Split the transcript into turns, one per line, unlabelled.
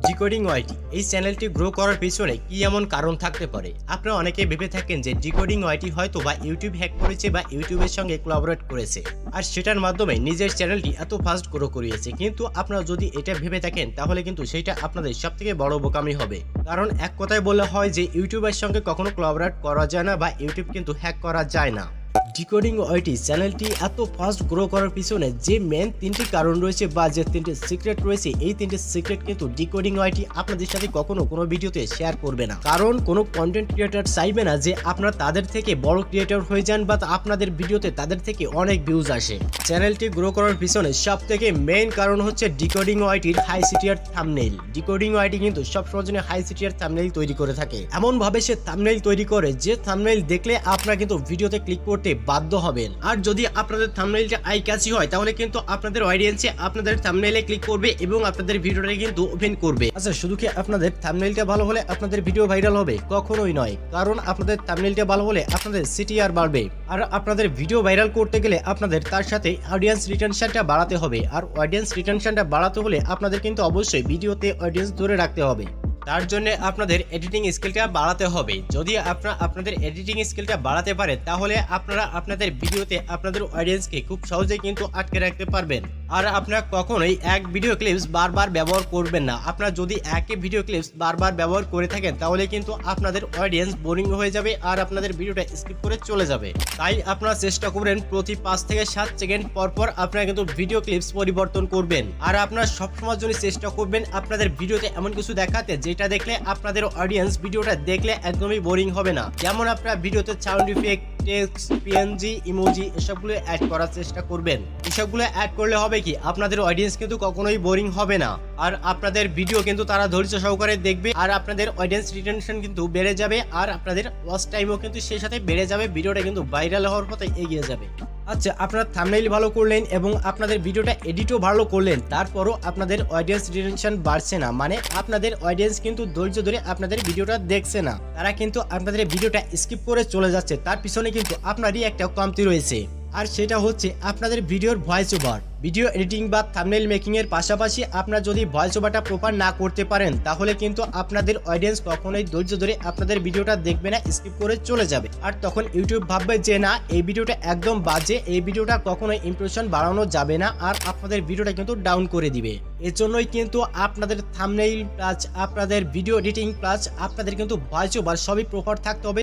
Decoding ওয়াইটি এই চ্যানেলটি grow করার পিছনে কি এমন কারণ থাকতে পারে? আপনারা অনেকে ভেবে থাকেন যে ডিকোডিং ওয়াইটি হয়তো বা ইউটিউব হ্যাক করেছে বা ইউটিউবের সঙ্গে কোলাবোরেট করেছে আর সেটার মাধ্যমে নিজের চ্যানেলটি এত ফাস্ট গ্রো করিয়েছে। কিন্তু আপনারা যদি এটা ভেবে থাকেন তাহলে কিন্তু সেটা আপনাদের সবথেকে বড় বোকামি হবে। কারণ এক কথায় বলা হয় যে ইউটিউবের সঙ্গে কখনো কোলাবোরেট করা যায় না বা ইউটিউব কিন্তু হ্যাক করা যায় না। ডিকোডিং ওয়াইটি চ্যানেলটি এত ফাস্ট গ্রো করার পিছনে যে মেন তিনটি কারণ রয়েছে বা যে তিনটি সিক্রেট রয়েছে, এই তিনটি সিক্রেট কিন্তু ডিকোডিং ওয়াইটি আপনাদের সাথে কখনো কোনো ভিডিওতে শেয়ার করবে না। কারণ কোনো কন্টেন্ট ক্রিয়েটর চাইবে না যে আপনারা তাদের থেকে বড় ক্রিয়েটর হয়ে যান বা আপনাদের ভিডিওতে তাদের থেকে অনেক ভিউজ আসে। চ্যানেলটি গ্রো করার পিছনে সব থেকে মেইন কারণ হচ্ছে ডিকোডিং ওয়াইটির high CTR thumbnail. Decoding YT কিন্তু সবসময় জন্য হাই সিটিআর থাম্বনেইল তৈরি করে থাকে। এমন ভাবে সে থাম্বনেইল তৈরি করে যে থাম্বনেইল দেখলে আপনারা কিন্তু ভিডিওতে ক্লিক করতে বাধ্য হবেন। আর যদি আপনাদের থাম্বনেইলটা আই ক্যাচি হয় তাহলে কিন্তু আপনাদের অডিয়েন্সে আপনাদের থাম্বনেইলে ক্লিক করবে এবং আপনাদের ভিডিওটা কিন্তু ওপেন করবে। আচ্ছা, শুধু কি আপনাদের থাম্বনেইলটা ভালো হলে আপনাদের ভিডিও ভাইরাল হবে? কখনোই নয়। কারণ আপনাদের থাম্বনেইলটা ভালো হলে আপনাদের সিটিআর বাড়বে। আর আপনাদের ভিডিও ভাইরাল করতে গেলে আপনাদের তার সাথে অডিয়েন্স রিটেনশনটা বাড়াতে হবে। আর অডিয়েন্স রিটেনশনটা বাড়াতে হলে আপনাদের কিন্তু অবশ্যই ভিডিওতে অডিয়েন্স ধরে রাখতে হবে। তার জন্য আপনাদের এডিটিং স্কিলটা বাড়াতে হবে। যদি আপনারা আপনাদের এডিটিং স্কিলটা বাড়াতে পারেন তাহলে আপনারা আপনাদের ভিডিওতে আপনাদের অডিয়েন্সকে খুব সহজেই কিন্তু আটকে রাখতে পারবেন। আর আপনারা কখনোই এক ভিডিও ক্লিপস বারবার ব্যবহার করবেন না। আপনারা যদি একই ভিডিও ক্লিপস বারবার ব্যবহার করে থাকেন তাহলে কিন্তু আপনাদের অডিয়েন্স বোরিং হয়ে যাবে আর আপনাদের ভিডিওটা স্কিপ করে চলে যাবে। তাই আপনারা চেষ্টা করবেন প্রতি 5 থেকে 7 সেকেন্ড পর পর আপনারা কিন্তু ভিডিও ক্লিপস পরিবর্তন করবেন। আর আপনারা সবসময় জন্য চেষ্টা করবেন আপনাদের ভিডিওতে এমন কিছু দেখাতে যেটা দেখলে আপনাদের অডিয়েন্স ভিডিওটা দেখলে একদমই বোরিং হবে না। যেমন আপনারা ভিডিওতে sound effect, text, PNG, emoji এসবগুলো অ্যাড করার চেষ্টা করবেন। এসবগুলো অ্যাড করলে হবে কি আপনাদের অডিয়েন্স কিন্তু কখনোই বোরিং হবে না আর আপনাদের ভিডিও কিন্তু তারা ধৈর্য সহকারে দেখবে আর আপনাদের অডিয়েন্স রিটেনশন কিন্তু বেড়ে যাবে আর আপনাদের ওয়াচ টাইমও কিন্তু সেই সাথে বেড়ে যাবে। ভিডিওটা কিন্তু ভাইরাল হওয়ার পথে এগিয়ে যাবে। আচ্ছা, আপনারা থাম্বনেইল ভালো করলেন এবং আপনাদের ভিডিওটা এডিটও ভালো করলেন, তারপরও আপনাদের অডিয়েন্স রিটেনশন বাড়ছে না, মানে আপনাদের অডিয়েন্স কিন্তু ধৈর্য ধরে আপনাদের ভিডিওটা দেখছে না, তারা কিন্তু আপনাদের ভিডিওটা স্কিপ করে চলে যাচ্ছে। তার পিছনে কিন্তু আপনারই একটা কমতি রয়েছে আর সেটা হচ্ছে আপনাদের ভিডিওর ভয়েস ওভার। ভিডিও এডিটিং বা থাম্বনেইল মেকিং এর পাশাপাশি আপনারা যদি ভয়েস ওভারটা প্রপার না করতে পারেন তাহলে কিন্তু আপনাদের অডিয়েন্স কখনোই ধৈর্য ধরে আপনাদের ভিডিওটা দেখবে না, স্কিপ করে চলে যাবে। আর তখন ইউটিউব ভাববে যে না, এই ভিডিওটা একদম বাজে, এই ভিডিওটা কখনোই ইমপ্রেশন বাড়ানো যাবে না আর আপনাদের ভিডিওটা কিন্তু ডাউন করে দিবে। এর জন্যই কিন্তু আপনাদের থাম্বনেইল প্লাস আপনাদের ভিডিও এডিটিং প্লাস আপনাদের কিন্তু ভয়েস ওভার সবই প্রপার থাকতে হবে।